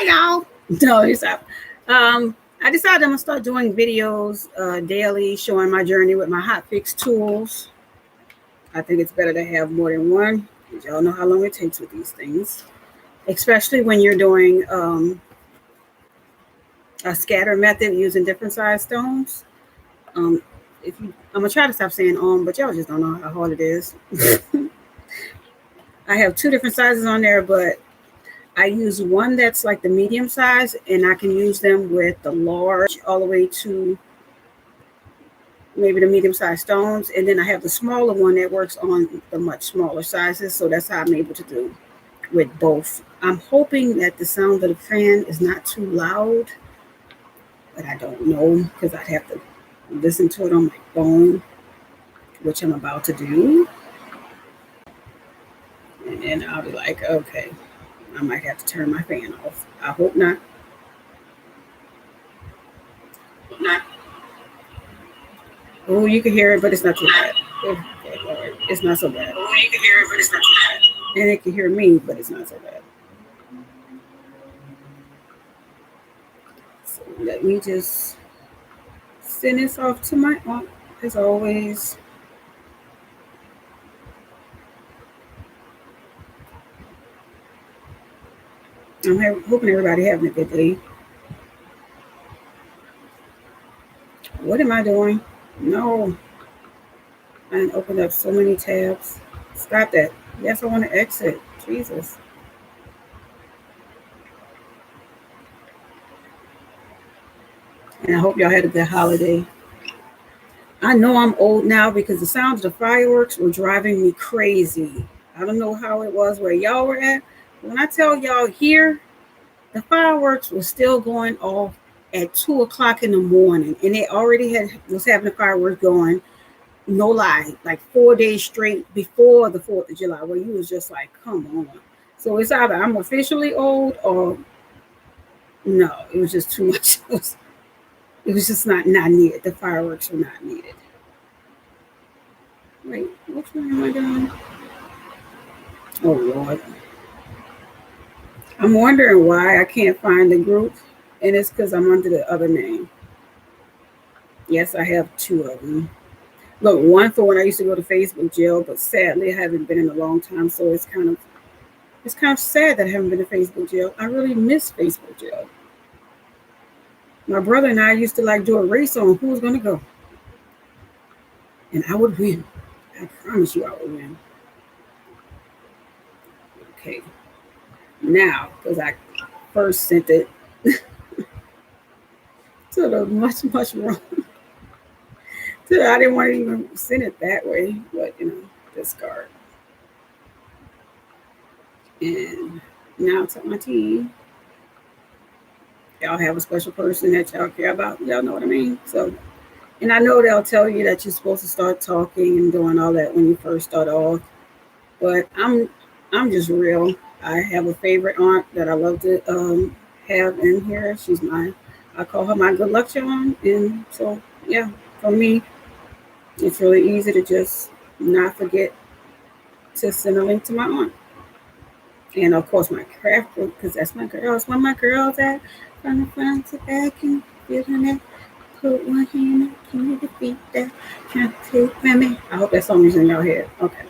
Hi, y'all. No, you stop. I decided I'm gonna start doing videos daily, showing my journey with my Hotfix tools. I think it's better to have more than one, because y'all know how long it takes with these things, especially when you're doing a scatter method using different size stones. Um, I'm gonna try to stop saying but y'all just don't know how hard it is. I have two different sizes on there, but I use one that's like the medium size, and I can use them with the large all the way to maybe the medium sized stones. And then I have the smaller one that works on the much smaller sizes. So that's how I'm able to do with both. I'm hoping that the sound of the fan is not too loud, but I don't know because I'd have to listen to it on my phone, which I'm about to do. And then I'll be like, okay, I might have to turn my fan off. I hope not. Oh, you can hear it, but it's not too bad. It's not so bad. Oh, you can hear it, but it's not too bad. And it can hear me, but it's not so bad. So let me just send this off to my aunt, as always. I'm hoping everybody having a good day. What am I doing? No. I opened up so many tabs. Stop that. Yes, I want to exit. Jesus. And I hope y'all had a good holiday. I know I'm old now because the sounds of the fireworks were driving me crazy. I don't know how it was where y'all were at. When I tell y'all here, the fireworks were still going off at 2 o'clock in the morning, and they already was having the fireworks going. No lie, like 4 days straight before the 4th of July, where you was just like, come on. So it's either I'm officially old or no, it was just too much. It was just not needed. The fireworks were not needed. Wait, which one am I doing? Oh Lord. I'm wondering why I can't find the group, and it's because I'm under the other name. Yes, I have two of them. Look, one for when I used to go to Facebook jail, but sadly I haven't been in a long time, so it's kind of sad that I haven't been to Facebook jail. I really miss Facebook jail. My brother and I used to like do a race on who was going to go, and I would win. I promise you, I would win. Okay, now because I first sent it to the much wrong. I didn't want to even send it that way, but discard. And now to my team. Y'all have a special person that y'all care about. Y'all know what I mean? So, and I know they'll tell you that you're supposed to start talking and doing all that when you first start off. But I'm just real. I have a favorite aunt that I love to have in here. I call her my good luck charm. And so, yeah, for me, it's really easy to just not forget to send a link to my aunt. And of course, my craft group, because that's my girls. Where my girls at? From the front to back and feeling that. Put one hand up, can you defeat that? Trying to take from me. I hope that song is in your head. Okay.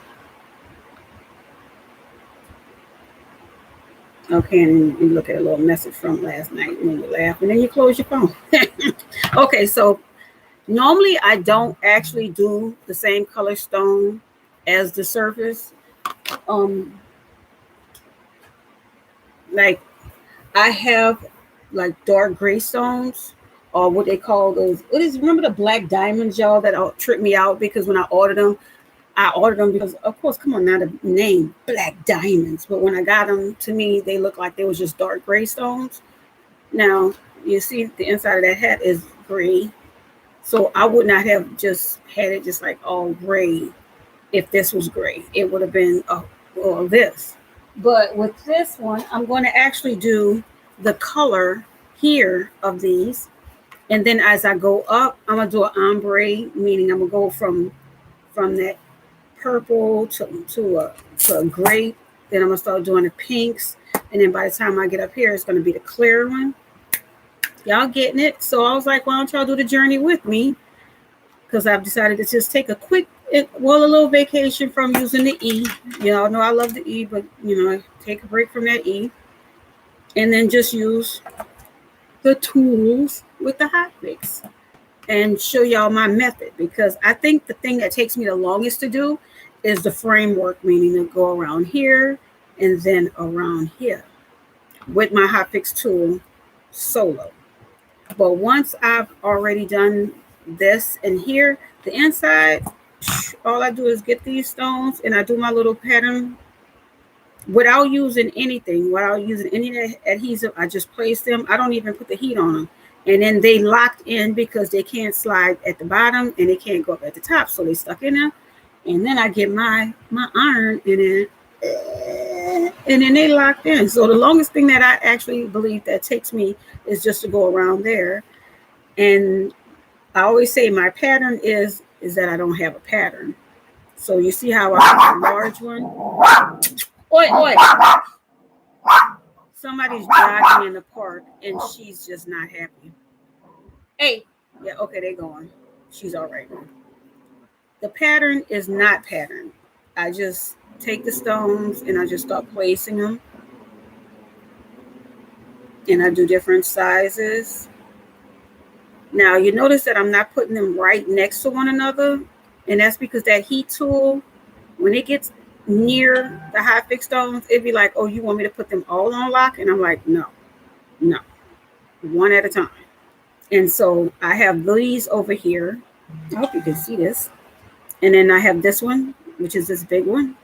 Okay, and you look at a little message from last night and then you laugh and then you close your phone. Okay, so normally I don't actually do the same color stone as the surface. Like I have like dark gray stones, or what they call those. Remember the black diamonds, y'all, that tripped me out because when I ordered them because, of course, come on now, the name black diamonds. But when I got them, to me, they looked like they was just dark gray stones. Now, you see the inside of that hat is gray. So I would not have just had it just like all gray if this was gray. It would have been this. But with this one, I'm going to actually do the color here of these. And then as I go up, I'm going to do an ombre, meaning I'm going to go from that purple to a gray. Then I'm going to start doing the pinks. And then by the time I get up here, it's going to be the clear one. Y'all getting it? So I was like, why don't y'all do the journey with me? Because I've decided to just take a little vacation from using the E. Y'all know I love the E, but, take a break from that E. And then just use the tools with the Hotfix and show y'all my method. Because I think the thing that takes me the longest to do is the framework, meaning to go around here and then around here with my Hotfix tool solo. But once I've already done this and here, the inside, all I do is get these stones and I do my little pattern without using anything, without using any adhesive. I just place them. I don't even put the heat on them. And then they locked in because they can't slide at the bottom and they can't go up at the top. So they stuck in there. And then I get my iron and then they locked in. So the longest thing that I actually believe that takes me is just to go around there. And I always say my pattern is that I don't have a pattern. So you see how I have a large one? Oi, oi. Somebody's jogging in the park and she's just not happy. Hey. Yeah, okay, they're going. She's all right. The pattern is not pattern. I just take the stones and I just start placing them. And I do different sizes. Now, you notice that I'm not putting them right next to one another. And that's because that heat tool, when it gets near the Hotfix stones, it'd be like, oh, you want me to put them all on lock? And I'm like, no, one at a time. And so I have these over here. I hope you can see this. And then I have this one, which is this big one.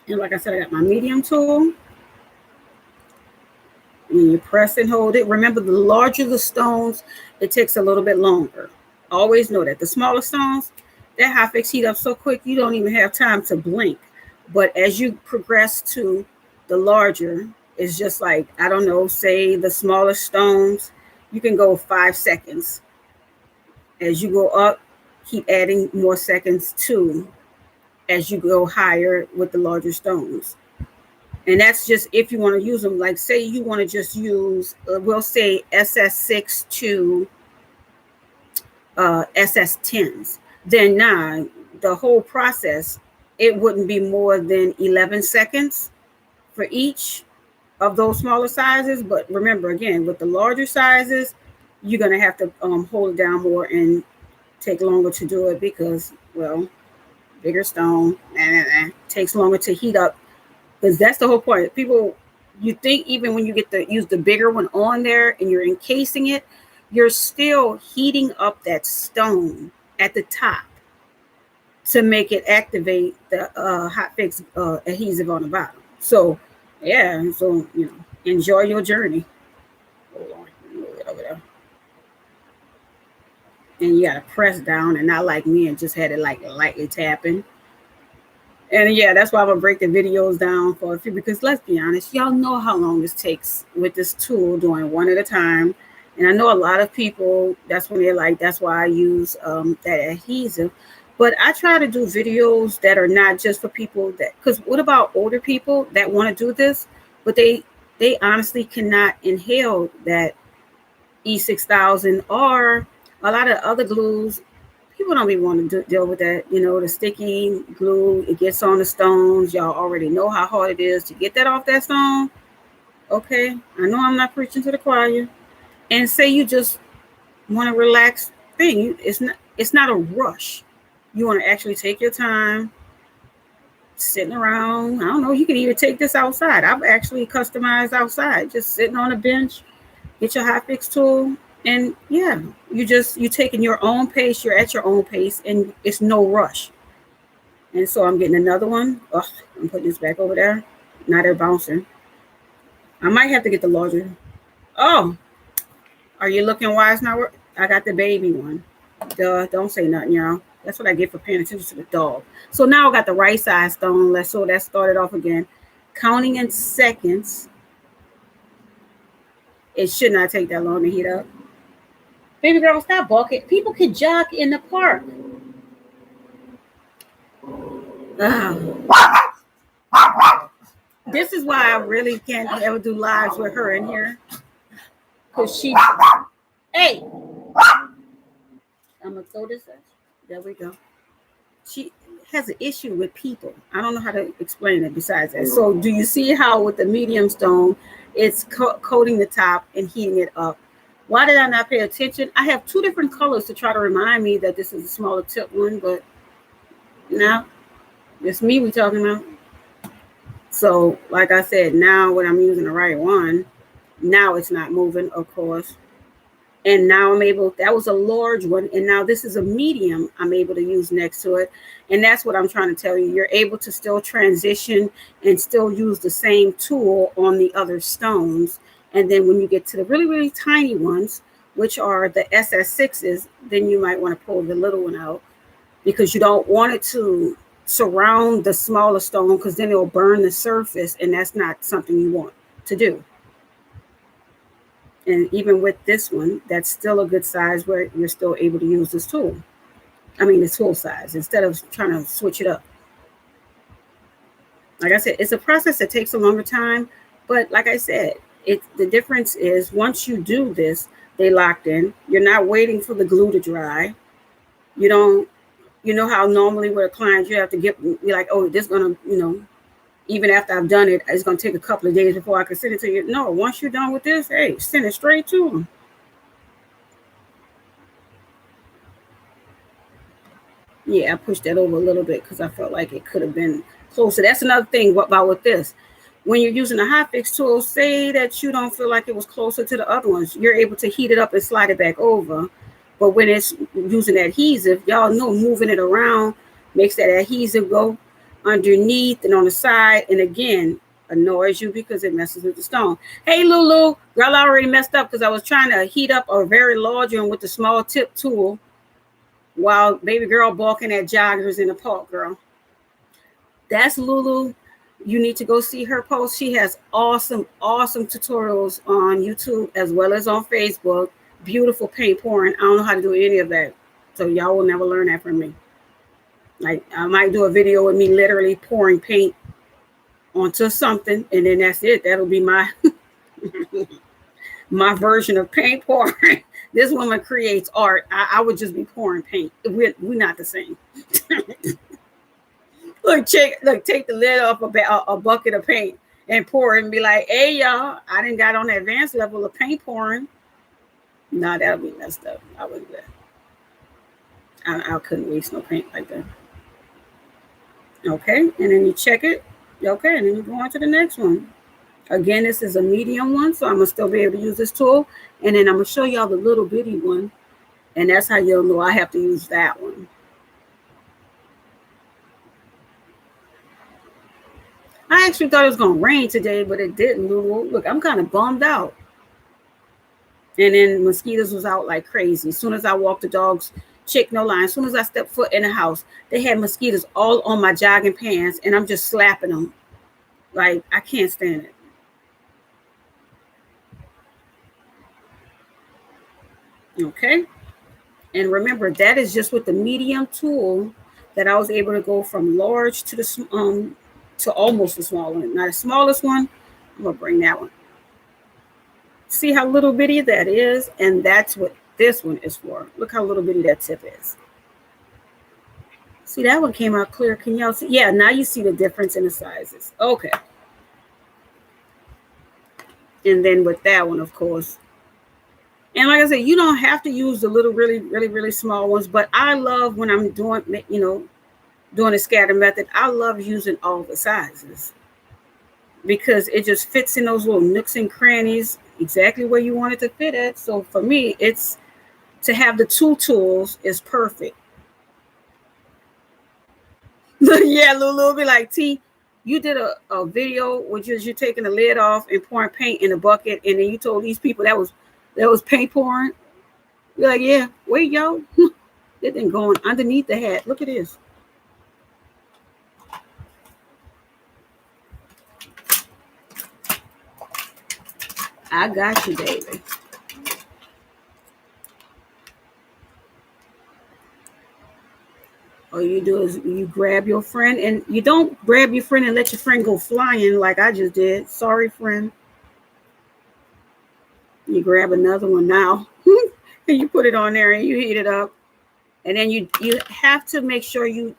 And like I said, I got my medium tool. And you press and hold it. Remember, the larger the stones, it takes a little bit longer. Always know that. The smaller stones, that Hotfix heat up so quick, you don't even have time to blink. But as you progress to the larger, it's just like, I don't know, say the smaller stones, you can go 5 seconds. As you go up, keep adding more seconds too, as you go higher with the larger stones. And that's just if you want to use them. Like, say you want to just use, we'll say SS6 to SS10s. Then the whole process, it wouldn't be more than 11 seconds for each of those smaller sizes. But remember, again, with the larger sizes, you're going to have to hold it down more and take longer to do it because, well, bigger stone takes longer to heat up. Because that's the whole point. People, you think even when you get to use the bigger one on there and you're encasing it, you're still heating up that stone at the top to make it activate the Hotfix adhesive on the bottom. So, yeah, so, enjoy your journey. Hold on, move it over there. And you got to press down and not like me and just had it like lightly tapping. And yeah, that's why I'm gonna break the videos down for a few, because let's be honest, y'all know how long this takes with this tool, doing one at a time. And I know a lot of people, that's when they're like, that's why I use that adhesive. But I try to do videos that are not just for people that, because what about older people that want to do this, but they honestly cannot inhale that E6000 or a lot of other glues. People don't even want to deal with that, the sticky glue. It gets on the stones. Y'all already know how hard it is to get that off that stone. Okay, I know I'm not preaching to the choir. And say you just want to relax thing. It's not a rush. You want to actually take your time, sitting around. I don't know. You can even take this outside. I've actually customized outside, just sitting on a bench. Get your Hotfix tool. And yeah, you taking your own pace, you're at your own pace, and it's no rush. And so I'm getting another one. I'm putting this back over there. Now they're bouncing. I might have to get the larger. Oh, are you looking why it's not working? I got the baby one. Duh, don't say nothing, y'all. That's what I get for paying attention to the dog. So now I got the right size stone. So that started off again. Counting in seconds. It should not take that long to heat up. Baby girl, stop balking. People can jog in the park. This is why I really can't ever do lives with her in here. Because she, hey, I'm going to throw this at you. There we go. She has an issue with people. I don't know how to explain it besides that. So do you see how with the medium stone, it's coating the top and heating it up? Why did I not pay attention? I have two different colors to try to remind me that this is a smaller tip one, but now it's me we're talking about. So like I said, now when I'm using the right one, now it's not moving, of course. And now I'm able, that was a large one. And now this is a medium I'm able to use next to it. And that's what I'm trying to tell you. You're able to still transition and still use the same tool on the other stones. And then when you get to the really, really tiny ones, which are the SS6s, then you might want to pull the little one out because you don't want it to surround the smaller stone because then it'll burn the surface. And that's not something you want to do. And even with this one, that's still a good size where you're still able to use this tool. I mean, the tool size, instead of trying to switch it up. Like I said, it's a process that takes a longer time. But like I said, the difference is once you do this, they locked in. You're not waiting for the glue to dry. You don't, you know how normally with a client, you have to you're like, oh, this is going to, even after I've done it, it's going to take a couple of days before I can send it to you. No, once you're done with this, hey, send it straight to them. Yeah, I pushed that over a little bit because I felt like it could have been closer. That's another thing about with this. When you're using a Hotfix tool, say that you don't feel like it was closer to the other ones, you're able to heat it up and slide it back over. But when it's using adhesive, y'all know moving it around makes that adhesive go underneath and on the side. And again, annoys you because it messes with the stone. Hey, Lulu, girl, I already messed up because I was trying to heat up a very large one with the small tip tool while baby girl balking at joggers in the park, girl. That's Lulu. You need to go see her post. She has awesome, awesome tutorials on YouTube as well as on Facebook. Beautiful paint pouring. I don't know how to do any of that. So y'all will never learn that from me. Like I might do a video with me literally pouring paint onto something and then that's it. That'll be my my version of paint pouring. This woman creates art. I would just be pouring paint. We're not the same. Look, take the lid off a bucket of paint and pour it and be like, hey, y'all, I didn't got on the advanced level of paint pouring. Nah, that'll be messed up. I wouldn't do that. I couldn't waste no paint like that. Okay, and then you check it. Okay, and then you go on to the next one. Again, this is a medium one, so I'm going to still be able to use this tool. And then I'm going to show y'all the little bitty one. And that's how you'll know I have to use that one. I actually thought it was going to rain today, but it didn't. Look, I'm kind of bummed out. And then mosquitoes was out like crazy. As soon as I walked the dogs, chick, no line. As soon as I stepped foot in the house, they had mosquitoes all on my jogging pants, and I'm just slapping them. Like, I can't stand it. Okay. And remember, that is just with the medium tool that I was able to go from large to the to almost the small one. Now the smallest one, I'm gonna bring that one. See how little bitty that is, and that's what this one is for. Look how little bitty that tip is. See, that one came out clear. Can y'all see? Yeah, now you see the difference in the sizes. Okay. And then with that one, of course. And like I said, you don't have to use the little, really, really, really small ones. But I love when I'm doing, doing a scatter method, I love using all the sizes because it just fits in those little nooks and crannies exactly where you want it to fit at. So for me, it's to have the two tools is perfect. Yeah, Lulu be like, T, you did a video which is you taking the lid off and pouring paint in a bucket, and then you told these people that was paint pouring. You're like, yeah, wait, y'all. It didn't go on underneath the hat. Look at this. I got you, baby. all you do is you grab your friend, and you don't grab your friend and let your friend go flying like I just did. Sorry, friend. You grab another one now and you put it on there and you heat it up. And then you have to make sure you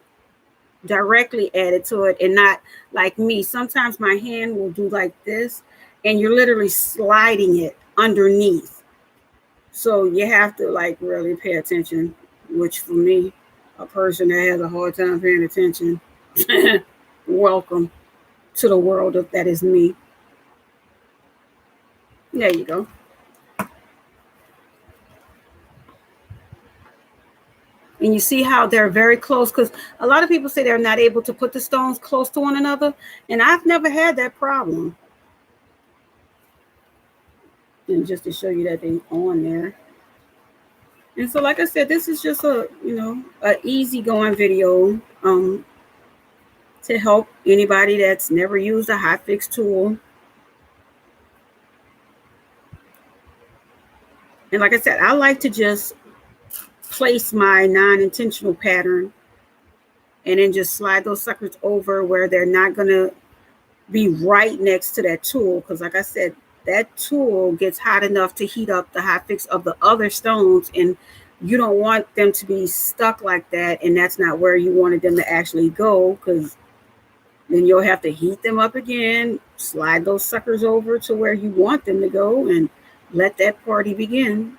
directly add it to it and not like me. Sometimes my hand will do like this and you're literally sliding it underneath. So you have to like really pay attention, which for me, a person that has a hard time paying attention, welcome to the world of that is me. There you go. And you see how they're very close, because a lot of people say they're not able to put the stones close to one another, and I've never had that problem. And just to show you that they're on there. And so, like I said, this is just a easy going video to help anybody that's never used a Hotfix tool. And like I said, I like to just place my non-intentional pattern and then just slide those suckers over where they're not going to be right next to that tool. Because like I said, that tool gets hot enough to heat up the Hotfix of the other stones, and you don't want them to be stuck like that, and that's not where you wanted them to actually go, because then you'll have to heat them up again, slide those suckers over to where you want them to go, and let that party begin.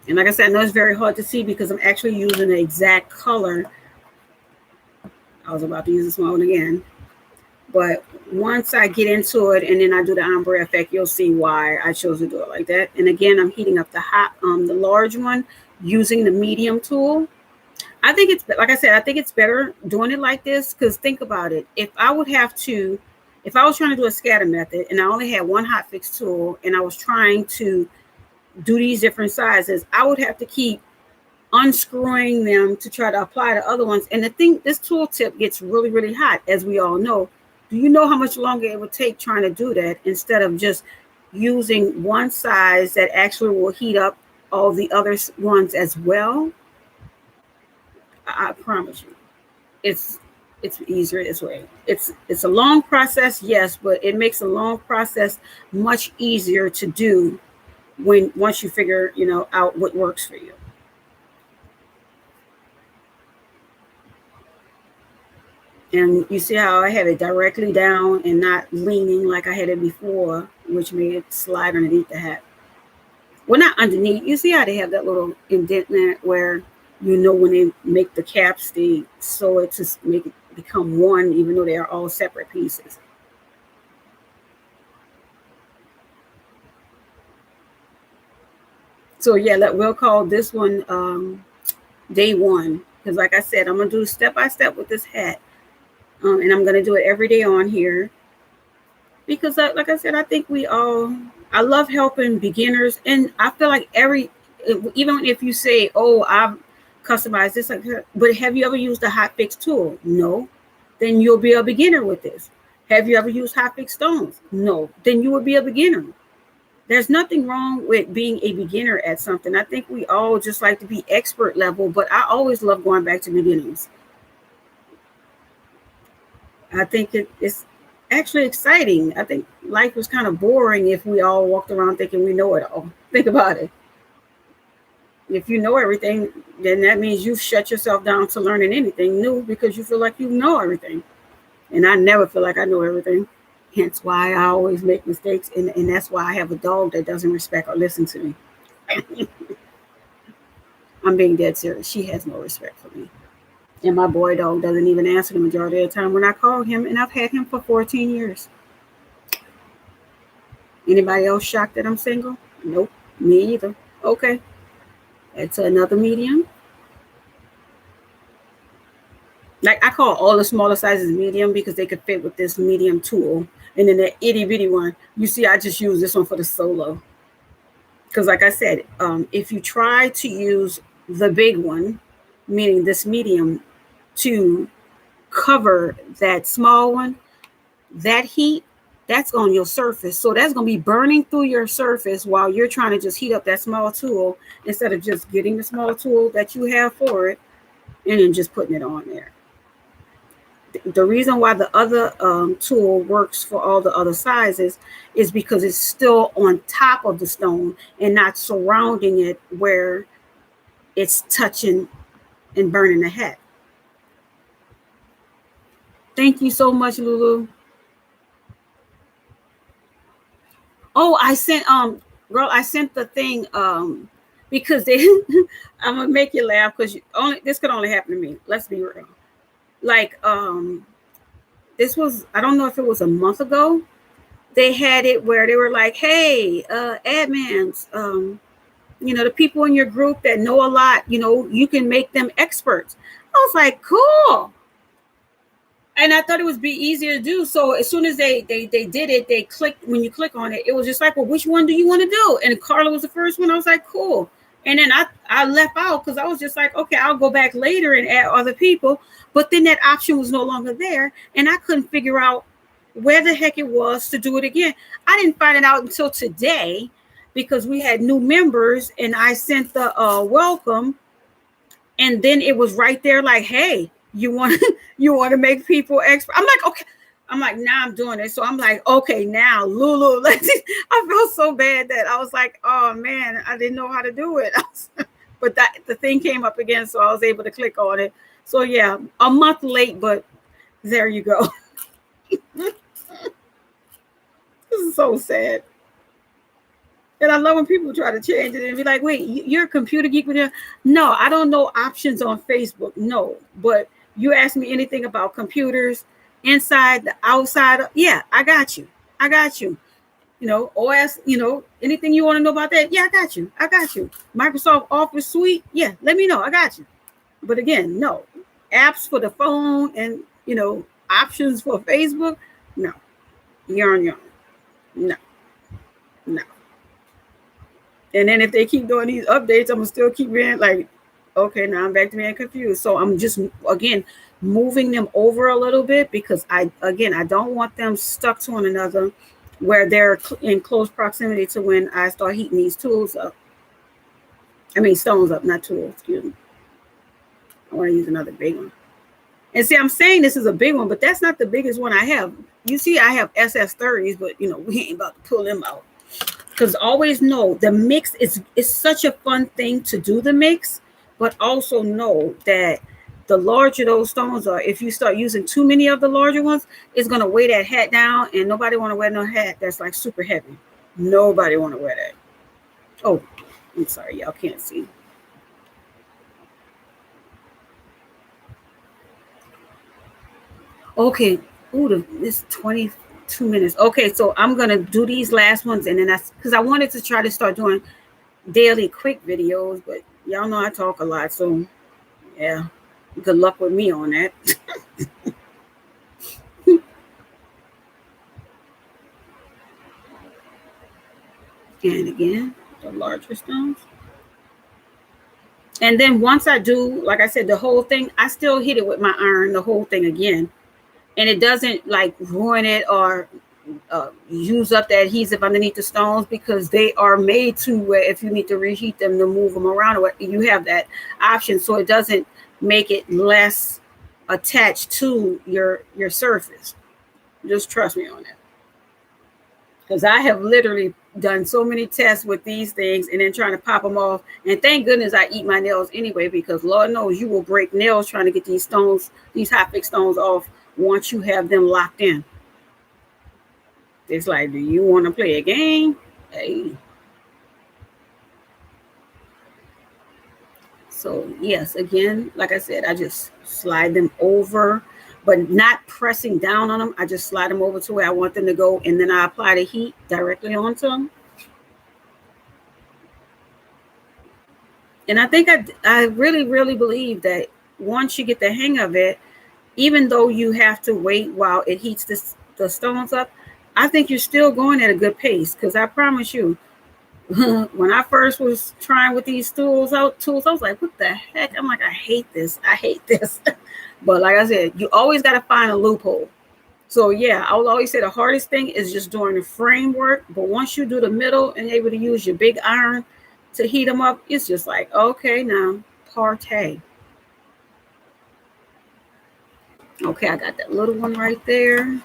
And like I said, I know it's very hard to see because I'm actually using the exact color. I was about to use this one again. But once I get into it and then I do the ombre effect, you'll see why I chose to do it like that. And again, I'm heating up the large one using the medium tool. I think it's, like I said, I think it's better doing it like this, because think about it. If I was trying to do a scatter method and I only had one Hotfix tool and I was trying to do these different sizes, I would have to keep unscrewing them to try to apply the other ones. And the thing, this tool tip gets really, really hot, as we all know. Do you know how much longer it would take trying to do that instead of just using one size that actually will heat up all the other ones as well? I promise you, it's easier this way. It's a long process, yes, but it makes a long process much easier to do once you figure out what works for you. And you see how I have it directly down and not leaning like I had it before, which made it slide underneath the hat. Well, not underneath. You see how they have that little indent in it where when they make the caps, they sew it to make it become one, even though they are all separate pieces. So yeah, we'll call this one day one, because like I said, I'm gonna do step by step with this hat, and I'm gonna do it every day on here, because like I said, I think I love helping beginners, and I feel like even if you say, oh, I've customized this, but have you ever used a Hotfix tool? No. Then you'll be a beginner with this. Have you ever used Hotfix stones? No. Then you will be a beginner. There's nothing wrong with being a beginner at something. I think we all just like to be expert level, but I always love going back to beginnings. I think it's actually exciting. I think life was kind of boring if we all walked around thinking we know it all. Think about it. If you know everything, then that means you've shut yourself down to learning anything new because you feel like you know everything. And I never feel like I know everything. Hence why I always make mistakes. And that's why I have a dog that doesn't respect or listen to me. I'm being dead serious. She has no respect for me. And my boy dog doesn't even answer the majority of the time when I call him. And I've had him for 14 years. Anybody else shocked that I'm single? Nope. Me either. Okay. It's another medium. Like I call all the smaller sizes medium because they could fit with this medium tool. And then the itty bitty one, you see, I just use this one for the solo. Because like I said, if you try to use the big one, meaning this medium, to cover that small one, that heat that's on your surface. So that's going to be burning through your surface while you're trying to just heat up that small tool, instead of just getting the small tool that you have for it and then just putting it on there. The reason why the other tool works for all the other sizes is because it's still on top of the stone and not surrounding it where it's touching and burning the head. Thank you so much, Lulu. Oh, I sent girl, I sent the thing because they I'm gonna make you laugh because only this could only happen to me. Let's be real. Like this was, I don't know if it was a month ago. They had it where they were like, hey, admins, the people in your group that know a lot, you can make them experts. I was like, cool. And I thought it would be easier to do. So as soon as they did it, they clicked, when you click on it, it was just like, well, which one do you want to do? And Carla was the first one. I was like, cool. And then I left out because I was just like, okay, I'll go back later and add other people. But then that option was no longer there. And I couldn't figure out where the heck it was to do it again. I didn't find it out until today because we had new members and I sent the welcome. And then it was right there like, hey, you want to make people expert? I'm like, okay. I'm like, now I'm doing it. So I'm like, okay, now Lulu. I felt so bad that I was like, oh man, I didn't know how to do it. But the thing came up again, so I was able to click on it. So yeah, a month late, but there you go. This is so sad. And I love when people try to change it and be like, wait, you're a computer geek with you? No, I don't know options on Facebook. No, but you ask me anything about computers, inside, the outside. Yeah, I got you. OS, anything you want to know about that? Yeah, I got you. Microsoft Office Suite. Yeah, let me know. I got you. But again, no. Apps for the phone and, options for Facebook. No. You're on your own. No. And then if they keep doing these updates, I'm going to still keep being like, okay, now I'm back to being confused. So I'm just, again, moving them over a little bit because I don't want them stuck to one another where they're in close proximity to when I start heating these tools up. I mean, stones up, not tools, excuse me. I want to use another big one. And see, I'm saying this is a big one, but that's not the biggest one I have. You see, I have SS30s, but, we ain't about to pull them out. Because always know the mix is such a fun thing to do the mix, but also know that the larger those stones are, if you start using too many of the larger ones, it's going to weigh that hat down, and nobody want to wear no hat that's like super heavy. Nobody want to wear that. Oh, I'm sorry, y'all can't see. Okay. Ooh, this 22 minutes. Okay, so I'm going to do these last ones, and then that's because I wanted to try to start doing daily quick videos, but y'all know I talk a lot, so yeah, good luck with me on that. And again, the larger stones. And then once I do, like I said, the whole thing, I still hit it with my iron, the whole thing again. And it doesn't like ruin it or use up the adhesive underneath the stones, because they are made to where if you need to reheat them to move them around, you have that option, so it doesn't make it less attached to your surface. Just trust me on that, because I have literally done so many tests with these things and then trying to pop them off, and thank goodness I eat my nails anyway, because Lord knows you will break nails trying to get these stones, these Hotfix stones off once you have them locked in. It's like, do you want to play a game? Hey. So yes, again, like I said, I just slide them over, but not pressing down on them. I just slide them over to where I want them to go, and then I apply the heat directly onto them. And I think I really, really believe that once you get the hang of it, even though you have to wait while it heats the stones up, I think you're still going at a good pace, because I promise you, when I first was trying with these tools, I was like, what the heck? I'm like, I hate this. But like I said, you always got to find a loophole. So yeah, I would always say the hardest thing is just doing the framework. But once you do the middle and able to use your big iron to heat them up, it's just like, okay, now partay. Okay, I got that little one right there.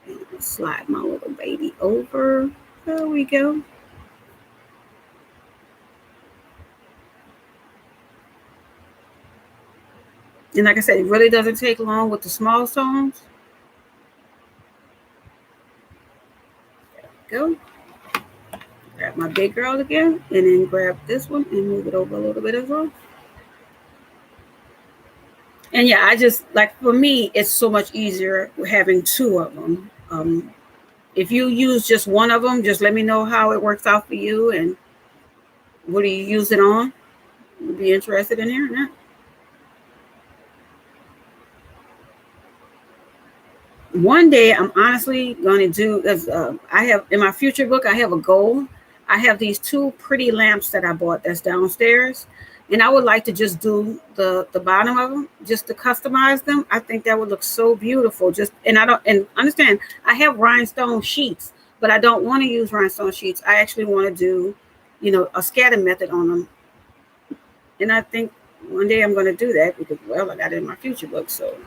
And slide my little baby over. There we go. And like I said, it really doesn't take long with the small stones. Go. Grab my big girl again, and then grab this one and move it over a little bit as well. And yeah, I just like, for me, it's so much easier having two of them. If you use just one of them, just let me know how it works out for you and what do you use it on. You'd be interested in hearing that. One day I'm honestly going to do, as I have in my future book, I have a goal. I have these two pretty lamps that I bought that's downstairs, and I would like to just do the bottom of them just to customize them. I think that would look so beautiful. Just, and I don't, and understand, I have rhinestone sheets, but I don't want to use rhinestone sheets. I actually want to do, a scatter method on them, and I think one day I'm going to do that because, well, I got it in my future book, so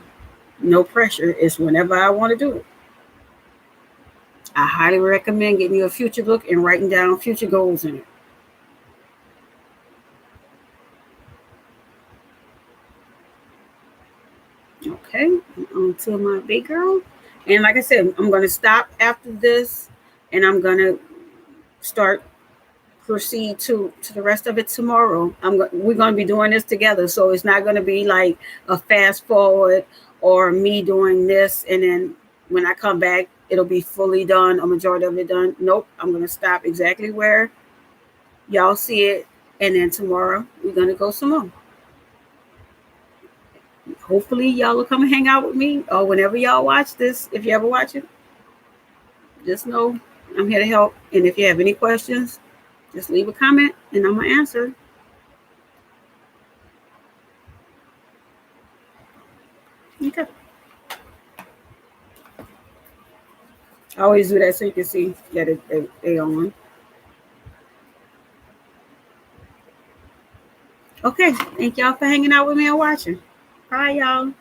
no pressure. It's whenever I want to do it. I highly recommend getting you a future book and writing down future goals in it. Okay, on to my big girl. And like I said, I'm going to stop after this and I'm going to start proceed to the rest of it tomorrow. We're going to be doing this together, so it's not going to be like a fast forward or me doing this and then when I come back it'll be fully done, a majority of it done. Nope, I'm going to stop exactly where y'all see it, and then tomorrow we're going to go some more. Hopefully y'all will come and hang out with me, or whenever y'all watch this, if you ever watch it, just know I'm here to help. And if you have any questions, just leave a comment and I'm going to answer. Okay. I always do that so you can see that they on. Okay. Thank y'all for hanging out with me and watching. Bye, y'all.